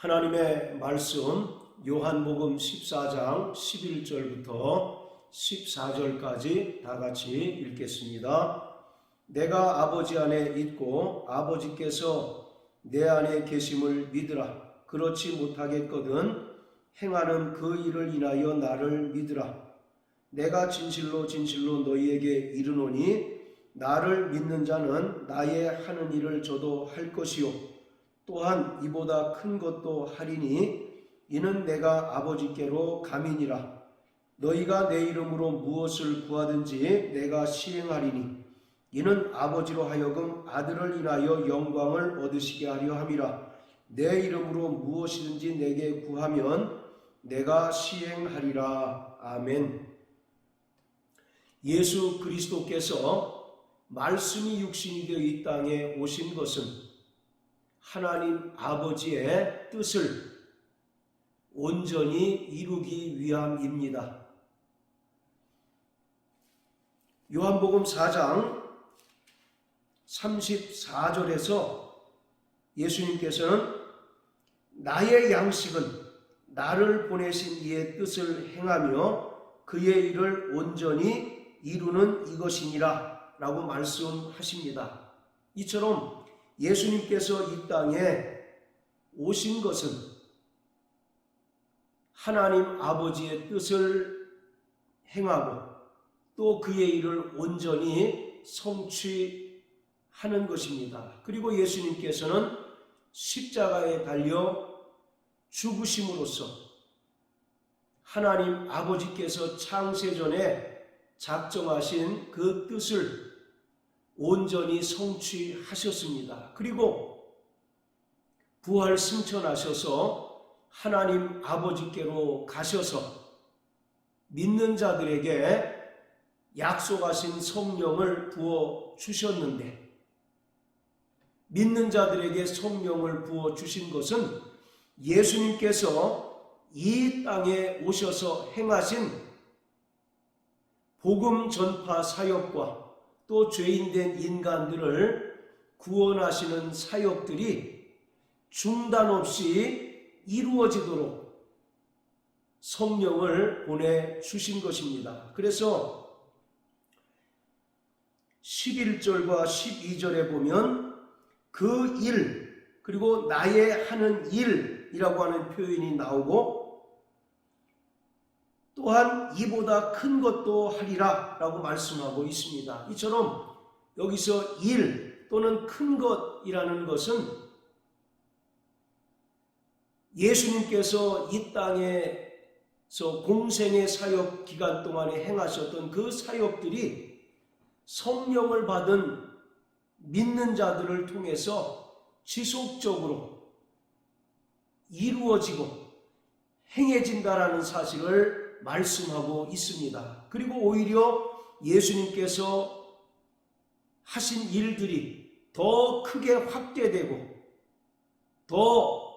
하나님의 말씀 요한복음 14장 11절부터 14절까지 다 같이 읽겠습니다. 내가 아버지 안에 있고 아버지께서 내 안에 계심을 믿으라. 그렇지 못하겠거든 행하는 그 일을 인하여 나를 믿으라. 내가 진실로 진실로 너희에게 이르노니 나를 믿는 자는 나의 하는 일을 저도 할 것이요 또한 이보다 큰 것도 하리니 이는 내가 아버지께로 감이니라. 너희가 내 이름으로 무엇을 구하든지 내가 시행하리니 이는 아버지로 하여금 아들을 인하여 영광을 얻으시게 하려 함이라. 내 이름으로 무엇이든지 내게 구하면 내가 시행하리라. 아멘. 예수 그리스도께서 말씀이 육신이 되어 이 땅에 오신 것은 하나님 아버지의 뜻을 온전히 이루기 위함입니다. 요한복음 4장 34절에서 예수님께서는 나의 양식은 나를 보내신 이의 뜻을 행하며 그의 일을 온전히 이루는 이것이니라 라고 말씀하십니다. 이처럼 예수님께서 이 땅에 오신 것은 하나님 아버지의 뜻을 행하고 또 그의 일을 온전히 성취하는 것입니다. 그리고 예수님께서는 십자가에 달려 죽으심으로써 하나님 아버지께서 창세전에 작정하신 그 뜻을 온전히 성취하셨습니다. 그리고 부활 승천하셔서 하나님 아버지께로 가셔서 믿는 자들에게 약속하신 성령을 부어 주셨는데, 믿는 자들에게 성령을 부어 주신 것은 예수님께서 이 땅에 오셔서 행하신 복음 전파 사역과 또 죄인된 인간들을 구원하시는 사역들이 중단 없이 이루어지도록 성령을 보내주신 것입니다. 그래서 11절과 12절에 보면 그 일, 그리고 나의 하는 일이라고 하는 표현이 나오고 또한 이보다 큰 것도 하리라 라고 말씀하고 있습니다. 이처럼 여기서 일 또는 큰 것이라는 것은 예수님께서 이 땅에서 공생의 사역 기간 동안에 행하셨던 그 사역들이 성령을 받은 믿는 자들을 통해서 지속적으로 이루어지고 행해진다라는 사실을 말씀하고 있습니다. 그리고 오히려 예수님께서 하신 일들이 더 크게 확대되고 더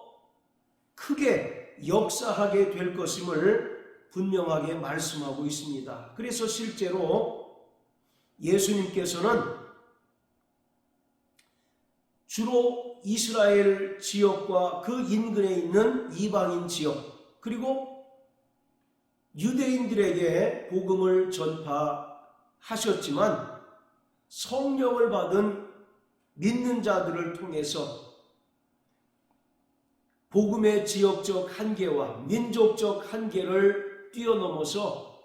크게 역사하게 될 것임을 분명하게 말씀하고 있습니다. 그래서 실제로 예수님께서는 주로 이스라엘 지역과 그 인근에 있는 이방인 지역 그리고 유대인들에게 복음을 전파하셨지만 성령을 받은 믿는 자들을 통해서 복음의 지역적 한계와 민족적 한계를 뛰어넘어서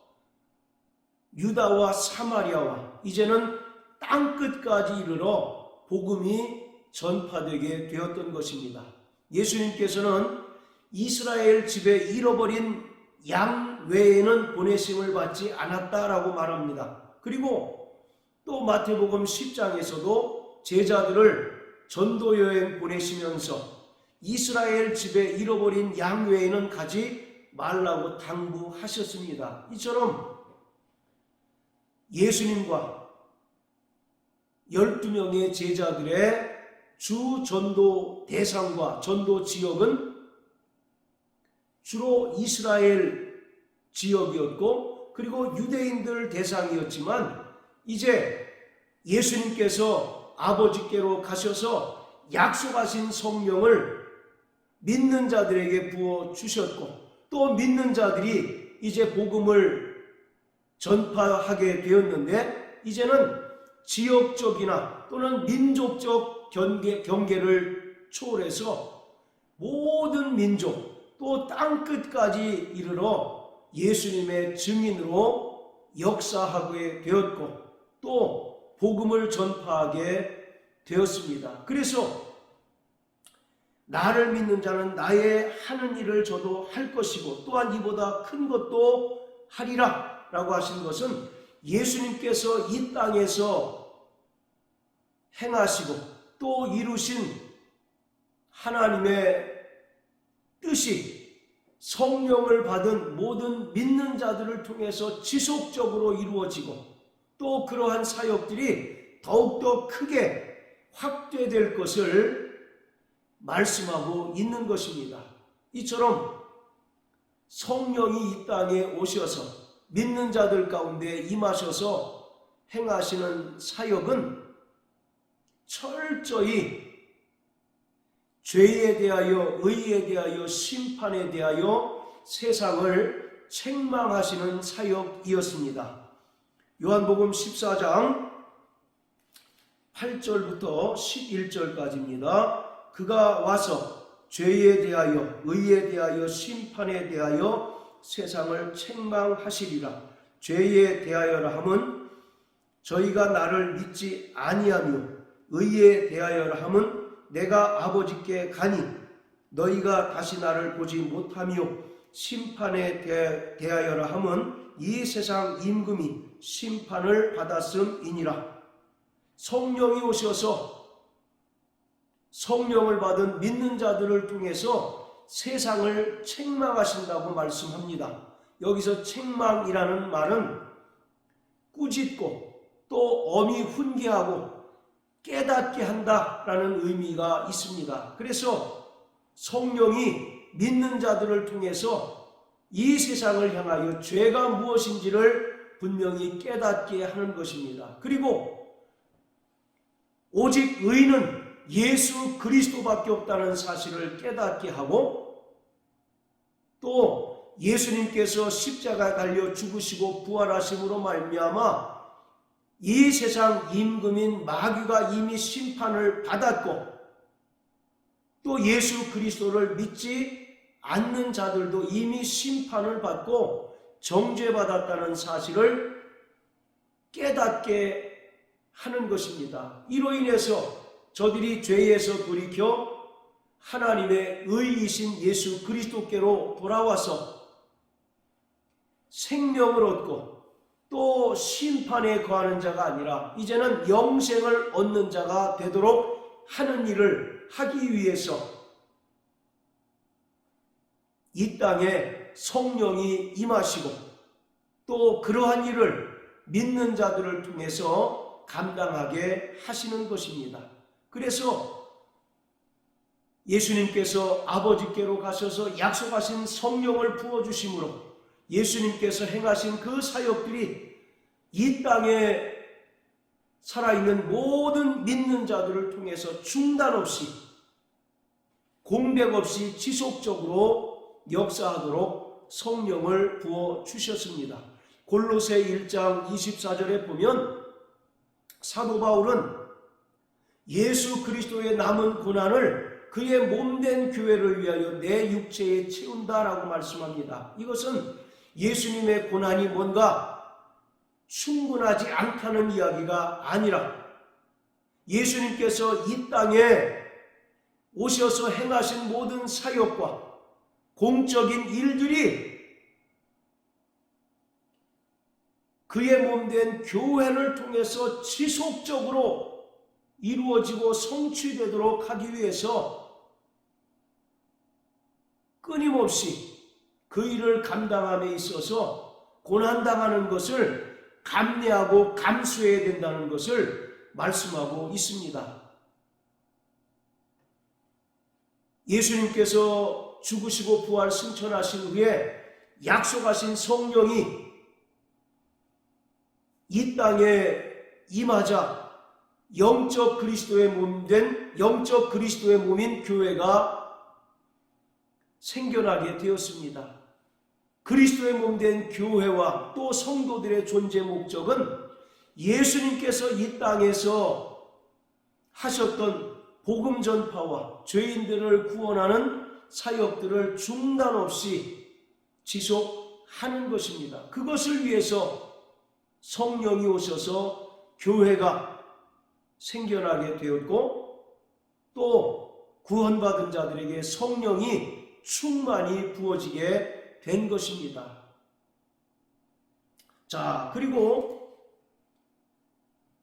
유다와 사마리아와 이제는 땅끝까지 이르러 복음이 전파되게 되었던 것입니다. 예수님께서는 이스라엘 집에 잃어버린 양 외에는 보내심을 받지 않았다라고 말합니다. 그리고 또 마태복음 10장에서도 제자들을 전도여행 보내시면서 이스라엘 집에 잃어버린 양 외에는 가지 말라고 당부하셨습니다. 이처럼 예수님과 12명의 제자들의 주 전도 대상과 전도 지역은 주로 이스라엘 지역이었고 그리고 유대인들 대상이었지만 이제 예수님께서 아버지께로 가셔서 약속하신 성령을 믿는 자들에게 부어 주셨고, 또 믿는 자들이 이제 복음을 전파하게 되었는데, 이제는 지역적이나 또는 민족적 경계를 초월해서 모든 민족, 또 땅끝까지 이르러 예수님의 증인으로 역사하게 되었고, 또 복음을 전파하게 되었습니다. 그래서 나를 믿는 자는 나의 하는 일을 저도 할 것이고 또한 이보다 큰 것도 하리라 라고 하신 것은 예수님께서 이 땅에서 행하시고 또 이루신 하나님의 뜻이 성령을 받은 모든 믿는 자들을 통해서 지속적으로 이루어지고, 또 그러한 사역들이 더욱더 크게 확대될 것을 말씀하고 있는 것입니다. 이처럼 성령이 이 땅에 오셔서 믿는 자들 가운데 임하셔서 행하시는 사역은 철저히 죄에 대하여, 의에 대하여, 심판에 대하여 세상을 책망하시는 사역이었습니다. 요한복음 14장 8절부터 11절까지입니다. 그가 와서 죄에 대하여, 의에 대하여, 심판에 대하여 세상을 책망하시리라. 죄에 대하여라 함은 저희가 나를 믿지 아니하며, 의에 대하여라 함은 내가 아버지께 가니 너희가 다시 나를 보지 못하며, 심판에 대하여라 함은 이 세상 임금이 심판을 받았음이니라. 성령이 오셔서 성령을 받은 믿는 자들을 통해서 세상을 책망하신다고 말씀합니다. 여기서 책망이라는 말은 꾸짖고 또 엄히 훈계하고 깨닫게 한다라는 의미가 있습니다. 그래서 성령이 믿는 자들을 통해서 이 세상을 향하여 죄가 무엇인지를 분명히 깨닫게 하는 것입니다. 그리고 오직 의는 예수 그리스도밖에 없다는 사실을 깨닫게 하고, 또 예수님께서 십자가에 달려 죽으시고 부활하심으로 말미암아 이 세상 임금인 마귀가 이미 심판을 받았고, 또 예수 그리스도를 믿지 않는 자들도 이미 심판을 받고 정죄받았다는 사실을 깨닫게 하는 것입니다. 이로 인해서 저들이 죄에서 돌이켜 하나님의 의이신 예수 그리스도께로 돌아와서 생명을 얻고 또 심판에 거하는 자가 아니라 이제는 영생을 얻는 자가 되도록 하는 일을 하기 위해서 이 땅에 성령이 임하시고, 또 그러한 일을 믿는 자들을 통해서 감당하게 하시는 것입니다. 그래서 예수님께서 아버지께로 가셔서 약속하신 성령을 부어주심으로 예수님께서 행하신 그 사역들이 이 땅에 살아있는 모든 믿는 자들을 통해서 중단 없이, 공백 없이 지속적으로 역사하도록 성령을 부어주셨습니다. 골로새 1장 24절에 보면 사도 바울은 예수 그리스도의 남은 고난을 그의 몸된 교회를 위하여 내 육체에 채운다라고 말씀합니다. 이것은 예수님의 고난이 뭔가 충분하지 않다는 이야기가 아니라 예수님께서 이 땅에 오셔서 행하신 모든 사역과 공적인 일들이 그의 몸된 교회를 통해서 지속적으로 이루어지고 성취되도록 하기 위해서 끊임없이 그 일을 감당함에 있어서 고난당하는 것을 감내하고 감수해야 된다는 것을 말씀하고 있습니다. 예수님께서 죽으시고 부활 승천하신 후에 약속하신 성령이 이 땅에 임하자 영적 그리스도의 몸인 교회가 생겨나게 되었습니다. 그리스도의 몸된 교회와 또 성도들의 존재 목적은 예수님께서 이 땅에서 하셨던 복음 전파와 죄인들을 구원하는 사역들을 중단 없이 지속하는 것입니다. 그것을 위해서 성령이 오셔서 교회가 생겨나게 되었고 또 구원받은 자들에게 성령이 충만히 부어지게 된 것입니다. 자, 그리고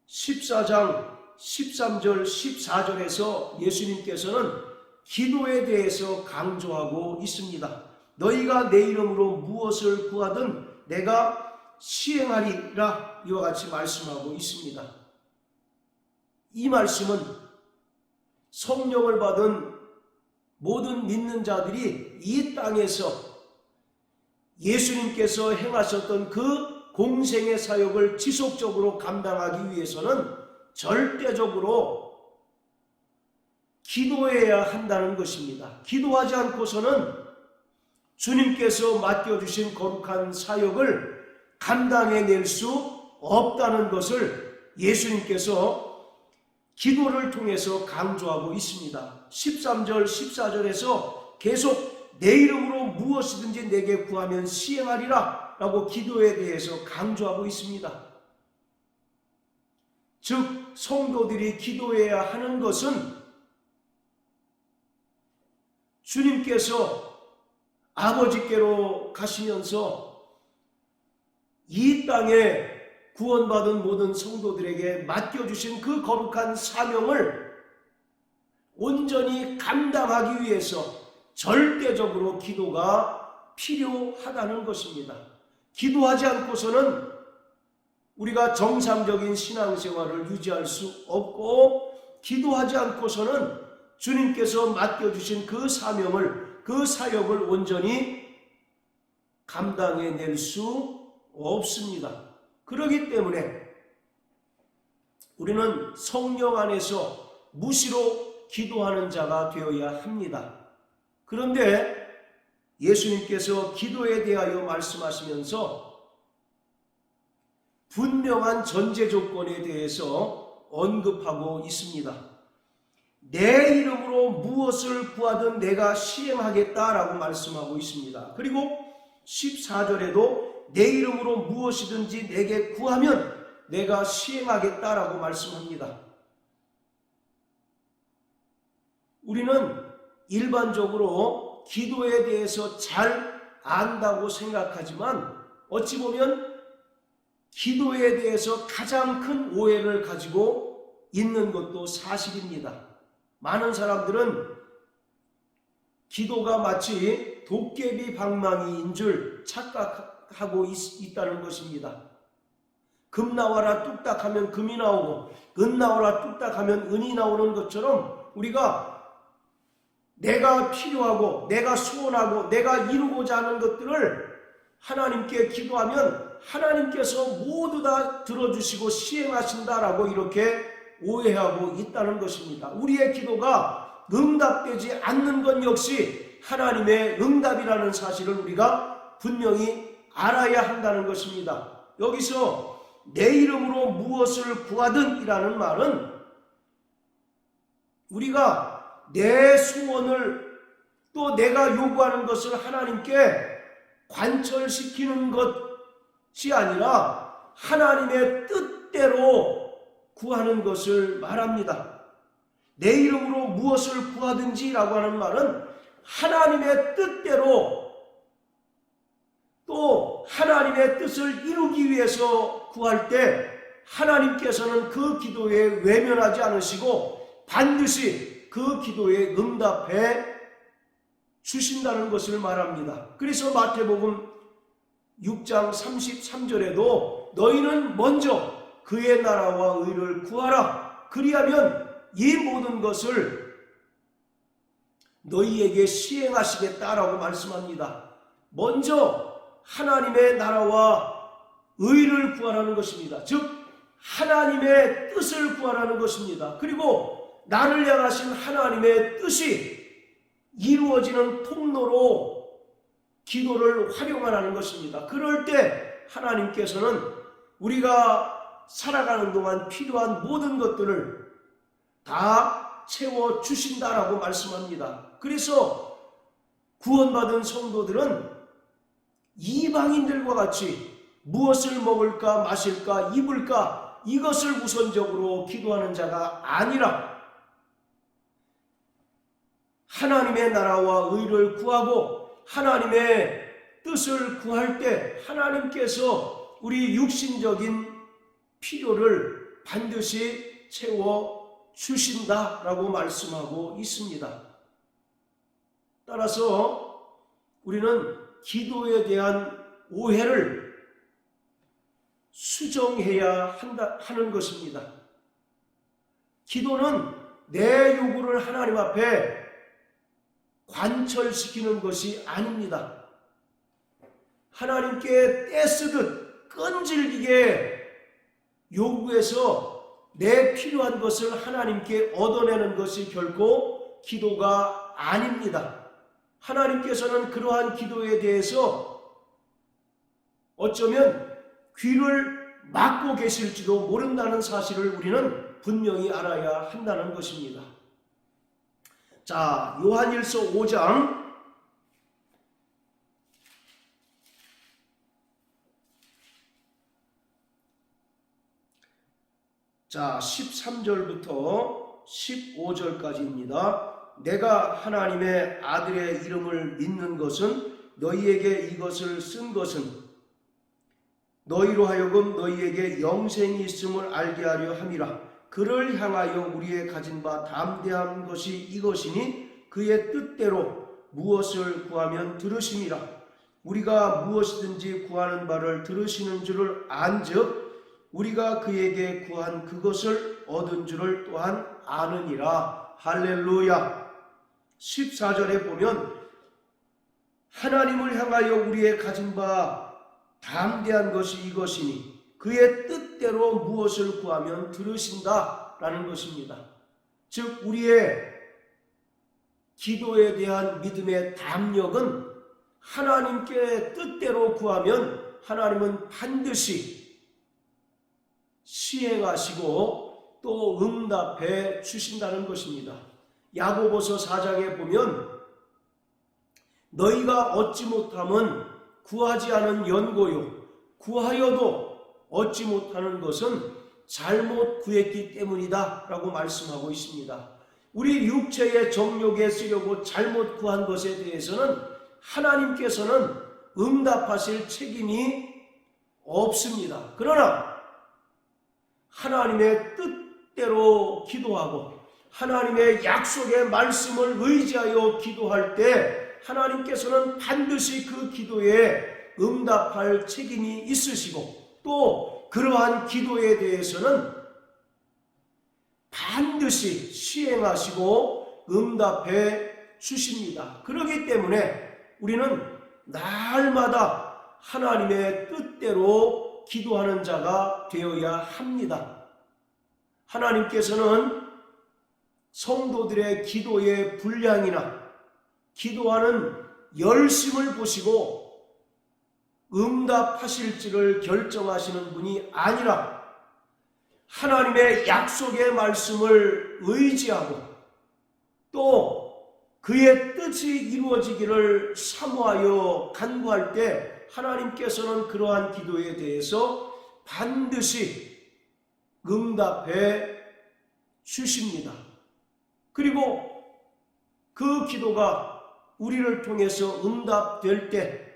14장 13절 14절에서 예수님께서는 기도에 대해서 강조하고 있습니다. 너희가 내 이름으로 무엇을 구하든 내가 시행하리라, 이와 같이 말씀하고 있습니다. 이 말씀은 성령을 받은 모든 믿는 자들이 이 땅에서 예수님께서 행하셨던 그 공생의 사역을 지속적으로 감당하기 위해서는 절대적으로 기도해야 한다는 것입니다. 기도하지 않고서는 주님께서 맡겨주신 거룩한 사역을 감당해낼 수 없다는 것을 예수님께서 기도를 통해서 강조하고 있습니다. 13절 14절에서 계속 내 이름으로 무엇이든지 내게 구하면 시행하리라 라고 기도에 대해서 강조하고 있습니다. 즉 성도들이 기도해야 하는 것은 주님께서 아버지께로 가시면서 이 땅에 구원받은 모든 성도들에게 맡겨주신 그 거룩한 사명을 온전히 감당하기 위해서 절대적으로 기도가 필요하다는 것입니다. 기도하지 않고서는 우리가 정상적인 신앙생활을 유지할 수 없고, 기도하지 않고서는 주님께서 맡겨주신 그 사명을, 그 사역을 온전히 감당해낼 수 없습니다. 그렇기 때문에 우리는 성령 안에서 무시로 기도하는 자가 되어야 합니다. 그런데 예수님께서 기도에 대하여 말씀하시면서 분명한 전제 조건에 대해서 언급하고 있습니다. 내 이름으로 무엇을 구하든 내가 시행하겠다라고 말씀하고 있습니다. 그리고 14절에도 내 이름으로 무엇이든지 내게 구하면 내가 시행하겠다라고 말씀합니다. 우리는 일반적으로 기도에 대해서 잘 안다고 생각하지만 어찌 보면 기도에 대해서 가장 큰 오해를 가지고 있는 것도 사실입니다. 많은 사람들은 기도가 마치 도깨비 방망이인 줄 착각하고 있다는 것입니다. 금 나와라 뚝딱 하면 금이 나오고 은 나와라 뚝딱 하면 은이 나오는 것처럼 우리가 내가 필요하고 내가 소원하고 내가 이루고자 하는 것들을 하나님께 기도하면 하나님께서 모두 다 들어주시고 시행하신다라고 이렇게 오해하고 있다는 것입니다. 우리의 기도가 응답되지 않는 것 역시 하나님의 응답이라는 사실을 우리가 분명히 알아야 한다는 것입니다. 여기서 내 이름으로 무엇을 구하든 이라는 말은 우리가 내 소원을 또 내가 요구하는 것을 하나님께 관철시키는 것이 아니라 하나님의 뜻대로 구하는 것을 말합니다. 내 이름으로 무엇을 구하든지 라고 하는 말은 하나님의 뜻대로 또 하나님의 뜻을 이루기 위해서 구할 때 하나님께서는 그 기도에 외면하지 않으시고 반드시 그 기도에 응답해 주신다는 것을 말합니다. 그래서 마태복음 6장 33절에도 너희는 먼저 그의 나라와 의를 구하라. 그리하면 이 모든 것을 너희에게 시행하시겠다라고 말씀합니다. 먼저 하나님의 나라와 의를 구하라는 것입니다. 즉 하나님의 뜻을 구하라는 것입니다. 그리고 나를 향하신 하나님의 뜻이 이루어지는 통로로 기도를 활용하라는 것입니다. 그럴 때 하나님께서는 우리가 살아가는 동안 필요한 모든 것들을 다 채워주신다라고 말씀합니다. 그래서 구원받은 성도들은 이방인들과 같이 무엇을 먹을까 마실까 입을까 이것을 우선적으로 기도하는 자가 아니라 하나님의 나라와 의를 구하고 하나님의 뜻을 구할 때 하나님께서 우리 육신적인 필요를 반드시 채워주신다라고 말씀하고 있습니다. 따라서 우리는 기도에 대한 오해를 수정해야 하는 것입니다. 기도는 내 요구를 하나님 앞에 관철시키는 것이 아닙니다. 하나님께 떼쓰듯 끈질기게 요구해서 내 필요한 것을 하나님께 얻어내는 것이 결코 기도가 아닙니다. 하나님께서는 그러한 기도에 대해서 어쩌면 귀를 막고 계실지도 모른다는 사실을 우리는 분명히 알아야 한다는 것입니다. 자, 요한일서 5장 13절부터 15절까지입니다. 내가 하나님의 아들의 이름을 믿는 것은 너희에게 이것을 쓴 것은 너희로 하여금 너희에게 영생이 있음을 알게 하려 함이라. 그를 향하여 우리의 가진 바 담대한 것이 이것이니 그의 뜻대로 무엇을 구하면 들으심이라. 우리가 무엇이든지 구하는 바를 들으시는 줄을 안즉 우리가 그에게 구한 그것을 얻은 줄을 또한 아느니라. 할렐루야. 14절에 보면 하나님을 향하여 우리의 가진 바 담대한 것이 이것이니 그의 뜻대로 무엇을 구하면 들으신다라는 것입니다. 즉 우리의 기도에 대한 믿음의 담력은 하나님께 뜻대로 구하면 하나님은 반드시 시행하시고 또 응답해 주신다는 것입니다. 야고보서 4장에 보면 너희가 얻지 못함은 구하지 않은 연고요 구하여도 얻지 못하는 것은 잘못 구했기 때문이다 라고 말씀하고 있습니다. 우리 육체의 정욕에 쓰려고 잘못 구한 것에 대해서는 하나님께서는 응답하실 책임이 없습니다. 그러나 하나님의 뜻대로 기도하고 하나님의 약속의 말씀을 의지하여 기도할 때 하나님께서는 반드시 그 기도에 응답할 책임이 있으시고 또 그러한 기도에 대해서는 반드시 시행하시고 응답해 주십니다. 그렇기 때문에 우리는 날마다 하나님의 뜻대로 기도하는 자가 되어야 합니다. 하나님께서는 성도들의 기도의 분량이나 기도하는 열심을 보시고 응답하실지를 결정하시는 분이 아니라 하나님의 약속의 말씀을 의지하고 또 그의 뜻이 이루어지기를 사모하여 간구할 때 하나님께서는 그러한 기도에 대해서 반드시 응답해 주십니다. 그리고 그 기도가 우리를 통해서 응답될 때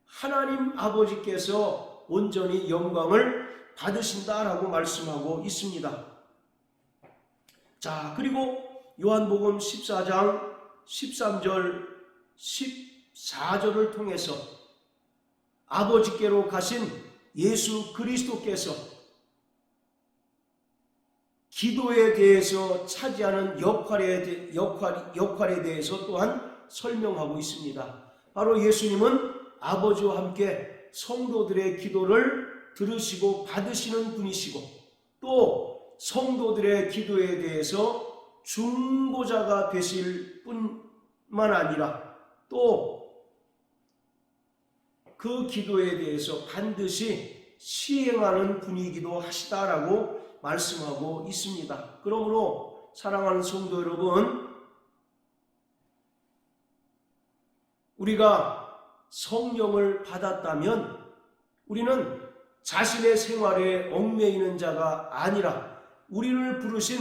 하나님 아버지께서 온전히 영광을 받으신다라고 말씀하고 있습니다. 자, 그리고 요한복음 14장 13절 14절을 통해서 아버지께로 가신 예수 그리스도께서 기도에 대해서 차지하는 역할에 대해서 또한 설명하고 있습니다. 바로 예수님은 아버지와 함께 성도들의 기도를 들으시고 받으시는 분이시고 또 성도들의 기도에 대해서 중보자가 되실 아니라 또 그 기도에 대해서 반드시 시행하는 분이기도 하시다라고 말씀하고 있습니다. 그러므로 사랑하는 성도 여러분, 우리가 성령을 받았다면 우리는 자신의 생활에 얽매이는 자가 아니라 우리를 부르신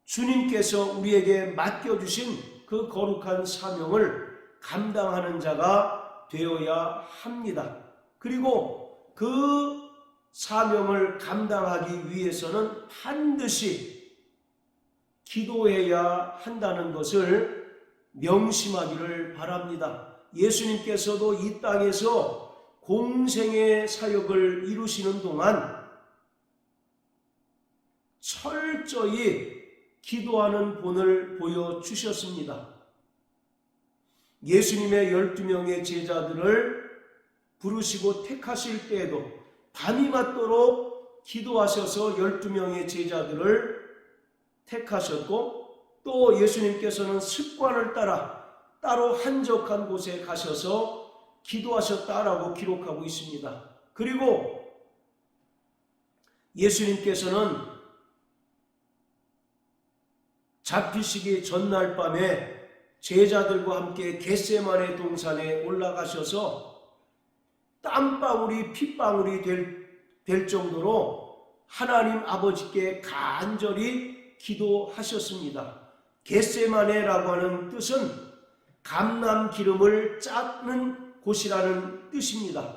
주님께서 우리에게 맡겨주신 그 거룩한 사명을 감당하는 자가 되어야 합니다. 그리고 그 사명을 감당하기 위해서는 반드시 기도해야 한다는 것을 명심하기를 바랍니다. 예수님께서도 이 땅에서 공생의 사역을 이루시는 동안 철저히 기도하는 본을 보여주셨습니다. 예수님의 12명의 제자들을 부르시고 택하실 때에도 밤이 맞도록 기도하셔서 12명의 제자들을 택하셨고, 또 예수님께서는 습관을 따라 따로 한적한 곳에 가셔서 기도하셨다라고 기록하고 있습니다. 그리고 예수님께서는 잡히시기 전날 밤에 제자들과 함께 겟세마네 동산에 올라가셔서 땀방울이 핏방울이 될 정도로 하나님 아버지께 간절히 기도하셨습니다. 겟세마네라고 하는 뜻은 감람 기름을 짜는 곳이라는 뜻입니다.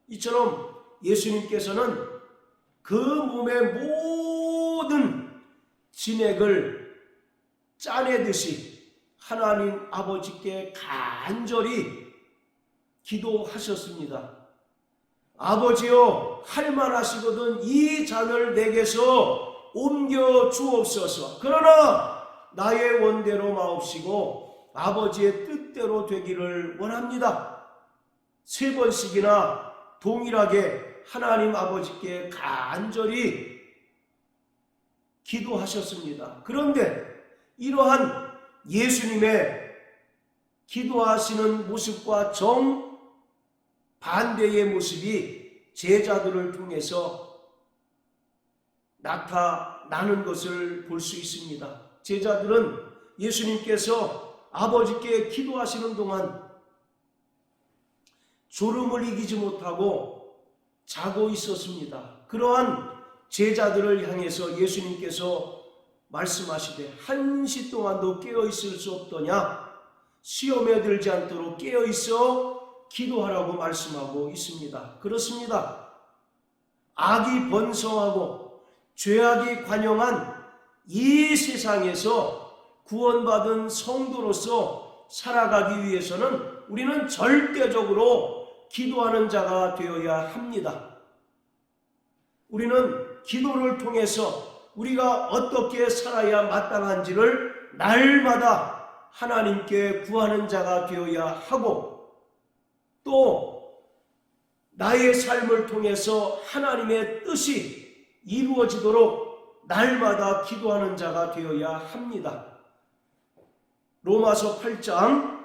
이처럼 예수님께서는 그 몸의 모든 진액을 짜내듯이 하나님 아버지께 간절히 기도하셨습니다. 아버지여, 할만하시거든 이 잔을 내게서 옮겨 주옵소서. 그러나 나의 원대로 마옵시고 아버지의 뜻대로 되기를 원합니다. 3번씩이나 동일하게 하나님 아버지께 간절히 기도하셨습니다. 그런데 이러한 예수님의 기도하시는 모습과 정반대의 모습이 제자들을 통해서 나타나는 것을 볼 수 있습니다. 제자들은 예수님께서 아버지께 기도하시는 동안 졸음을 이기지 못하고 자고 있었습니다. 그러한 제자들을 향해서 예수님께서 말씀하시되 1시 동안도 깨어있을 수 없더냐? 시험에 들지 않도록 깨어있어 기도하라고 말씀하고 있습니다. 그렇습니다. 악이 번성하고 죄악이 관영한 이 세상에서 구원받은 성도로서 살아가기 위해서는 우리는 절대적으로 기도하는 자가 되어야 합니다. 우리는 기도를 통해서 우리가 어떻게 살아야 마땅한지를 날마다 하나님께 구하는 자가 되어야 하고, 또 나의 삶을 통해서 하나님의 뜻이 이루어지도록 날마다 기도하는 자가 되어야 합니다. 로마서 8장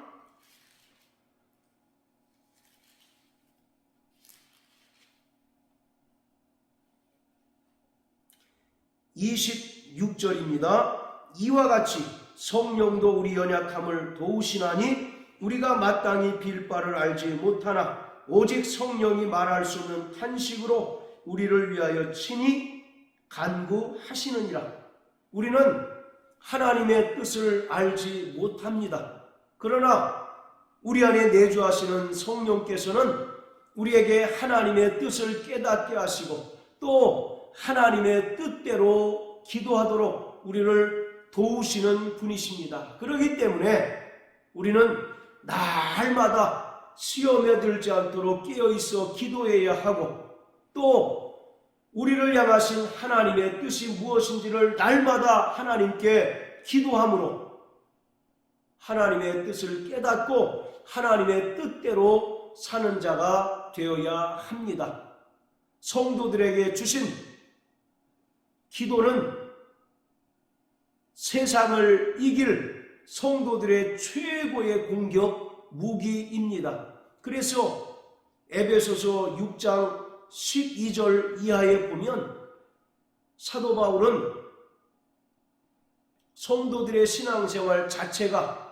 26절입니다. 이와 같이 성령도 우리 연약함을 도우시나니 우리가 마땅히 빌 바를 알지 못하나 오직 성령이 말할 수 없는 탄식으로 우리를 위하여 친히 간구하시느니라. 우리는 하나님의 뜻을 알지 못합니다. 그러나 우리 안에 내주하시는 성령께서는 우리에게 하나님의 뜻을 깨닫게 하시고 또 하나님의 뜻대로 기도하도록 우리를 도우시는 분이십니다. 그렇기 때문에 우리는 날마다 시험에 들지 않도록 깨어있어 기도해야 하고, 또 우리를 향하신 하나님의 뜻이 무엇인지를 날마다 하나님께 기도함으로 하나님의 뜻을 깨닫고 하나님의 뜻대로 사는 자가 되어야 합니다. 성도들에게 주신 기도는 세상을 이길 성도들의 최고의 공격 무기입니다. 그래서 에베소서 6장 12절 이하에 보면 사도 바울은 성도들의 신앙생활 자체가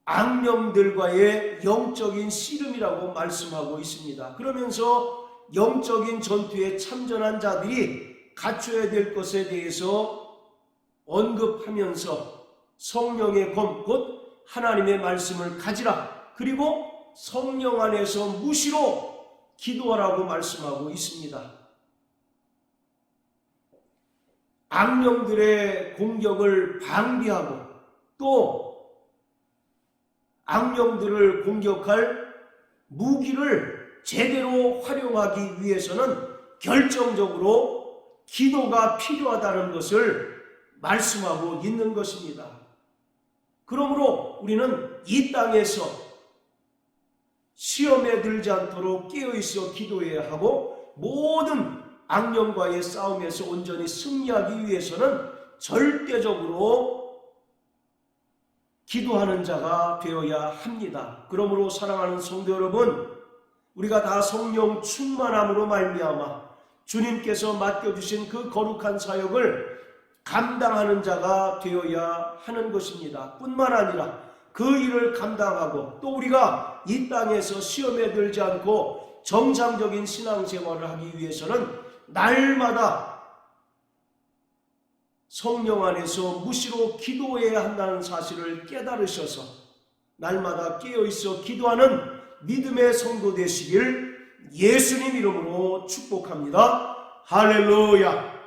악령들과의 영적인 씨름이라고 말씀하고 있습니다. 그러면서 영적인 전투에 참전한 자들이 갖춰야 될 것에 대해서 언급하면서 성령의 검, 곧 하나님의 말씀을 가지라, 그리고 성령 안에서 무시로 기도하라고 말씀하고 있습니다. 악령들의 공격을 방비하고 또 악령들을 공격할 무기를 제대로 활용하기 위해서는 결정적으로 기도가 필요하다는 것을 말씀하고 있는 것입니다. 그러므로 우리는 이 땅에서 시험에 들지 않도록 깨어있어 기도해야 하고, 모든 악령과의 싸움에서 온전히 승리하기 위해서는 절대적으로 기도하는 자가 되어야 합니다. 그러므로 사랑하는 성도 여러분, 우리가 다 성령 충만함으로 말미암아 주님께서 맡겨주신 그 거룩한 사역을 감당하는 자가 되어야 하는 것입니다. 뿐만 아니라 그 일을 감당하고 또 우리가 이 땅에서 시험에 들지 않고 정상적인 신앙생활을 하기 위해서는 날마다 성령 안에서 무시로 기도해야 한다는 사실을 깨달으셔서 날마다 깨어있어 기도하는 믿음의 성도 되시길 예수님 이름으로 축복합니다. 할렐루야.